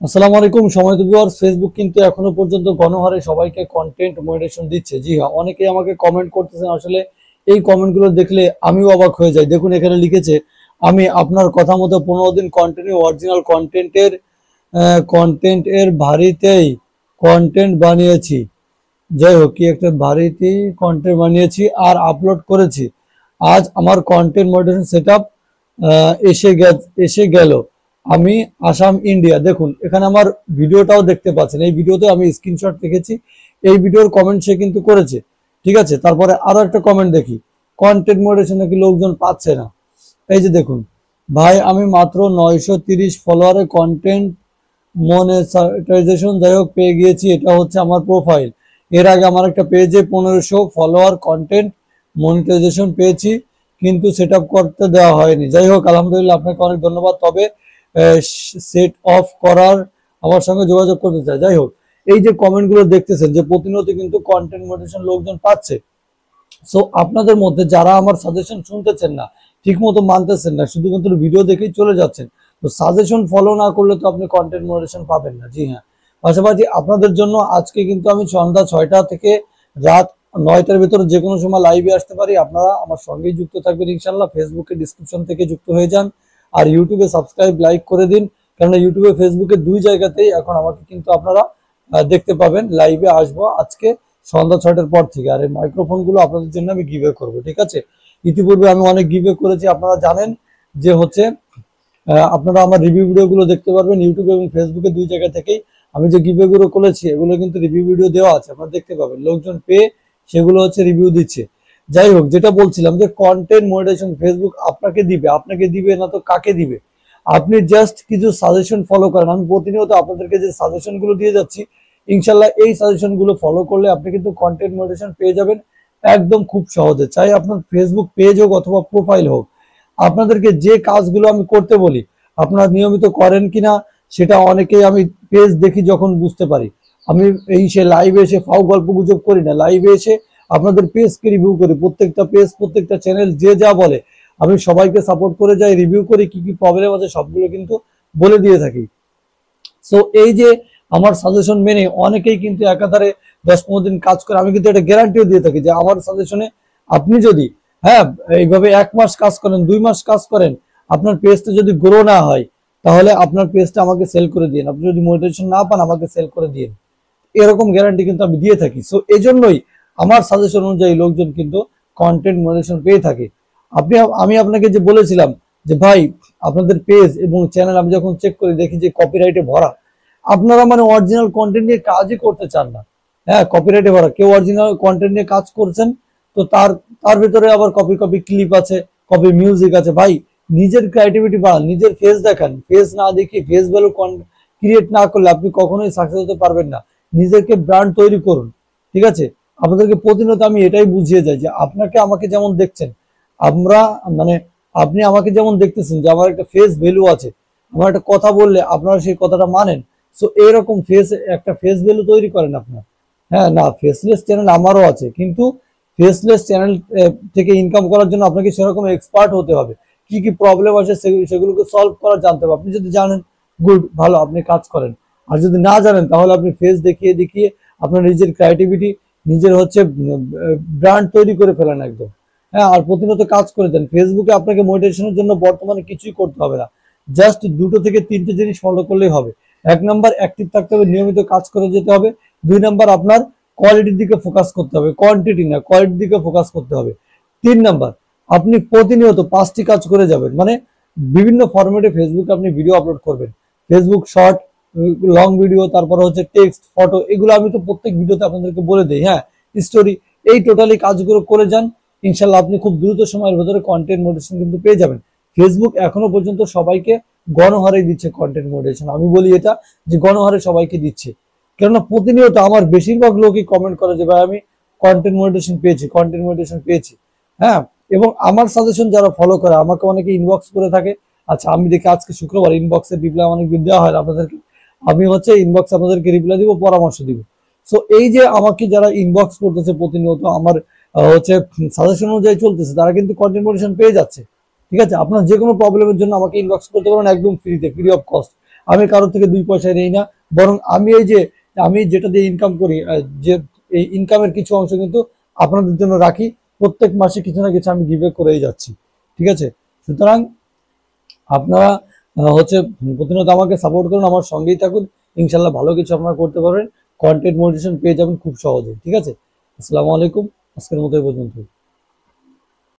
আসসালামু আলাইকুম সম্মানিত ভিউয়ার্স, ফেসবুক কিন্তু এখনো পর্যন্ত গণহারে সবাইকে কন্টেন্ট মনিটাইজেশন দিচ্ছে। জি হ্যাঁ, অনেকেই আমাকে কমেন্ট করতেছেন। আসলে এই কমেন্টগুলো দেখলে আমিও অবাক হয়ে যাই। দেখুন এখানে লিখেছে, আমি আপনার কথা মতো 15 দিন কন্টিনিউ অরিজিনাল কন্টেন্টের ভারিতেই কন্টেন্ট বানিয়েছি। যাই হোক, কি একটা ভারিতেই কন্টেন্ট বানিয়েছি আর আপলোড করেছি। আজ আমার কন্টেন্ট মনিটাইজেশন সেটআপ এসে গেল। আমি আসাম ইন্ডিয়া। দেখুন এখানে আমার ভিডিওটাও দেখতে পাচ্ছেন। এই ভিডিওতে আমি স্ক্রিনশট রেখেছি। এই ভিডিওর কমেন্ট সে কিন্তু করেছে। ঠিক আছে, তারপরে আরো একটা কমেন্ট দেখি, কন্টেন্ট মনিটাইজেশন নাকি লোকজন পাচ্ছে না। এই যে দেখুন, ভাই আমি মাত্র 930 ফলোয়ারে কন্টেন্ট মনিটাইজেশন যাই হোক পেয়ে গিয়েছি। এটা হচ্ছে আমার প্রোফাইল। এর আগে আমার একটা পেজে 1500 ফলোয়ার কন্টেন্ট মনিটাইজেশন পেয়েছি, কিন্তু সেট আপ করতে দেওয়া হয়নি। যাই হোক, আলহামদুলিল্লাহ, আপনাকে অনেক ধন্যবাদ। তবে সেট অফ করার আমার সঙ্গে যোগাযোগ করতে চাই। যাই হোক, এই যে কমেন্ট গুলো দেখতেছেন যে প্রতিনিয়ত কিন্তু কন্টেন্ট মনিটাইজেশন লোকজন পাচ্ছে। সো আপনাদের মধ্যে যারা আমার সাজেশন শুনতেছেন না, ঠিক মতো মানতেছেন না, শুধুমাত্র ভিডিও দেখেই চলে যাচ্ছেন, তো সাজেশন ফলো না করলে তো আপনি কন্টেন্ট মনিটাইজেশন পাবেন না। জি হ্যাঁ, পাশাপাশি আপনাদের জন্য আজকে কিন্তু আমি সন্ধ্যা 6টা থেকে রাত 9টার ভিতরে যে কোনো সময় লাইভে আসতে পারি। আপনারা আমার সঙ্গেই যুক্ত থাকবেন ইনশাল্লাহ। ফেসবুকে ডিসক্রিপশন থেকে যুক্ত হয়ে যান, আর ইউটিউবে সাবস্ক্রাইব লাইক করে দিন। কেননা ইউটিউবে ফেসবুকে দুই জায়গাতেই এখন আমাকে কিন্তু আপনারা দেখতে পাবেন। লাইভে আসবো আজকে সন্ধ্যা 6টার পর থেকে। আর এই মাইক্রোফোন গুলো আপনাদের জন্য আমি গিভওয়ে করবো। ঠিক আছে, ইতিপূর্বে আমি অনেক গিভওয়ে করেছি, আপনারা জানেন। যে হচ্ছে আপনারা আমার রিভিউ ভিডিও গুলো দেখতে পারবেন ইউটিউবে এবং ফেসবুকে দুই জায়গা থেকেই। আমি যে গিভওয়ে গুলো করেছি এগুলো কিন্তু রিভিউ ভিডিও দেওয়া আছে, আপনারা দেখতে পাবেন। লোকজন পেয়ে সেগুলো হচ্ছে রিভিউ দিচ্ছে। যাই হোক, যেটা বলছিলাম যে কন্টেন্ট মনিটাইজেশন ফেসবুক আপনাকে দিবে না তো কাকে দিবে? আপনি জাস্ট কিছু সাজেশন ফলো করেন। আমি প্রতিনিয়ত আপনাদেরকে যে সাজেশন গুলো দিয়ে যাচ্ছি, ইনশাল্লাহ এই সাজেশন গুলো ফলো করলে আপনি কিন্তু কন্টেন্ট মনিটাইজেশন পেয়ে যাবেন একদম খুব সহজে। চাই আপনার ফেসবুক পেজ হোক অথবা প্রোফাইল হোক, আপনাদেরকে যে কাজগুলো আমি করতে বলি আপনারা নিয়মিত করেন কিনা সেটা অনেকেই আমি পেজ দেখি যখন বুঝতে পারি। আমি সে লাইভে এসে ফাও গল্প গুজব করি না, লাইভে এসে আপনাদের পেজকে রিভিউ করি। প্রত্যেকটা পেজ, প্রত্যেকটা চ্যানেল যে যা বলে আমি সবাইকে সাপোর্ট করে যাই, রিভিউ করি, কি কি প্রবলেম আছে সবগুলো কিন্তু বলে দিয়ে থাকি। সো এই যে আমার সাজেশন মেনে অনেকেই কিন্তু একাধারে 10-15 দিন কাজ করে। আমি কিন্তু এটা গ্যারান্টিও দিয়ে থাকি যে আমার সাজেশনে আপনি যদি হ্যাঁ এইভাবে 1 মাস কাজ করেন, 2 মাস কাজ করেন, আপনার পেজটা যদি গ্রো না হয় তাহলে আপনার পেজটা আমাকে সেল করে দিন। আপনি যদি মোটিভেশন না পান আমাকে সেল করে দিন। এরকম গ্যারান্টি কিন্তু আমি দিয়ে থাকি। সো এই জন্যই আমার সাজেশন অনুযায়ী লোকজন কিন্তু কন্টেন্ট মনিটাইজেশন পেয়ে থাকে। আমি আপনাকে যে বলেছিলাম যে ভাই আপনাদের পেজ এবং চ্যানেল আমি যখন চেক করি দেখি যে কপিরাইটে ভরা। আপনারা মানে অরিজিনাল কন্টেন্ট নিয়ে কাজই করতে চান না। হ্যাঁ, কপিরাইটে ভরা। কেউ অরিজিনাল কন্টেন্ট নিয়ে কাজ করছেন, তো তার তার ভিতরে আবার কপি কপি ক্লিপ আছে, কপি মিউজিক আছে। ভাই নিজের ক্রিয়েটিভিটি বাড়ান, নিজের ফেস দেখান। ফেস না দেখিয়ে ফেস ভ্যালু ক্রিয়েট না করলে আপনি কখনোই সাকসেস হতে পারবেন না। নিজেকে ব্র্যান্ড তৈরি করুন। ঠিক আছে, আপনাদেরকে প্রতিনিয়ত আমি এটাই বুঝিয়ে যাই যে আপনাকে আমাকে যেমন দেখছেন, আমরা মানে আপনি আমাকে যেমন দেখতেছেন যে আমার একটা ফেস ভ্যালু আছে, আমার একটা কথা বললে আপনারা সেই কথাটা মানেন। সো এরকম একটা ফেস ভ্যালু তৈরি করেন আপনার। হ্যাঁ, না ফেসলেস চ্যানেল আমারও আছে, কিন্তু ফেসলেস চ্যানেল থেকে ইনকাম করার জন্য আপনাকে সেরকম এক্সপার্ট হতে হবে। কি কি প্রবলেম আছে সেগুলোকে সলভ করা জানতে হবে। আপনি যদি জানেন গুড, ভালো, আপনি কাজ করেন। আর যদি না জানেন তাহলে আপনি ফেস দেখিয়ে দেখিয়ে আপনার নিজের ক্রিয়েটিভিটি, নিজের হচ্ছে ব্র্যান্ড তৈরি করে ফেলেন একদম। হ্যাঁ, আর প্রতিনিয়ত কাজ করে দেন। ফেসবুকে আপনাকে মোটিভেশনের জন্য বর্তমানে কিছুই করতে হবে না, জাস্ট 2 থেকে 3টে জিনিস ফলো করলেই হবে। 1 নাম্বার, অ্যাক্টিভ থাকতে হবে, নিয়মিত কাজ করে যেতে হবে। 2 নাম্বার, আপনার কোয়ালিটির দিকে ফোকাস করতে হবে, কোয়ান্টিটি না কোয়ালিটির দিকে ফোকাস করতে হবে। 3 নাম্বার, আপনি প্রতিনিয়ত 5টি কাজ করে যাবেন, মানে বিভিন্ন ফরম্যাটে ফেসবুকে আপনি ভিডিও আপলোড করবেন। ফেসবুক শর্ট, লং ভিডিও, তারপরে হচ্ছে টেক্সট, ফটো, এগুলো আমি তো প্রত্যেক ভিডিওতে আপনাদেরকে বলে দিই। হ্যাঁ, স্টোরি, এই টোটালি কাজগুলো করে যান। ইনশাল্লাহ আপনি খুব দ্রুত সময়ের ভেতরে কন্টেন্ট মোটিভেশন কিন্তু পেয়ে যাবেন। ফেসবুক এখনো পর্যন্ত সবাইকে গণহারে দিচ্ছে কন্টেন্ট মোটিভেশন। আমি বলি এটা যে গণহারে সবাইকে দিচ্ছে। কেননা প্রতিনিয়ত আমার বেশিরভাগ লোকই কমেন্ট করে যে ভাই আমি কন্টেন্ট মোটিভেশন পেয়েছি, কন্টেন্ট মোটিভেশন পেয়েছি। হ্যাঁ, এবং আমার সাজেশন যারা ফলো করে আমাকে অনেকে ইনবক্স করে থাকে। আচ্ছা, আমি দেখি আজকে শুক্রবার ইনবক্সের রিপ্লাই অনেকদিন দেওয়া হয় আপনাদেরকে। আমি হচ্ছে ইনবক্স আপনাদেরকে রিপ্লাই দিব, পরামর্শ দিব। সো এই যে আমাকে যারা ইনবক্স করতেছে প্রতিনিয়ত আমার হচ্ছে সাজেশন অনুযায়ী চলতেছে, তারা কিন্তু কন্টেন্ট মোটিভেশন পেয়ে যাচ্ছে। ঠিক আছে, আপনার যে কোনো প্রবলেমের জন্য আমাকে ইনবক্স করতে পারেন একদম ফ্রিতে, ফ্রি অফ কস্ট। আমি কারোর থেকে 2 পয়সা নেই না, বরং আমি এই যে আমি যেটা দিয়ে ইনকাম করি, যে এই ইনকামের কিছু অংশ কিন্তু আপনাদের জন্য রাখি। প্রত্যেক মাসে কিছু না কিছু আমি গিভ করেই যাচ্ছি, ঠিক আছে? সুতরাং আপনারা হচ্ছে প্রতিনিয়ত আমাকে সাপোর্ট করুন, আমার সঙ্গেই থাকুন, ইনশাল্লাহ ভালো কিছু আপনারা করতে পারবেন, কন্টেন্ট মনিটাইজেশন পেয়ে যাবেন খুব সহজে, ঠিক আছে? আসসালামু আলাইকুম, আজকের মতো এই পর্যন্ত।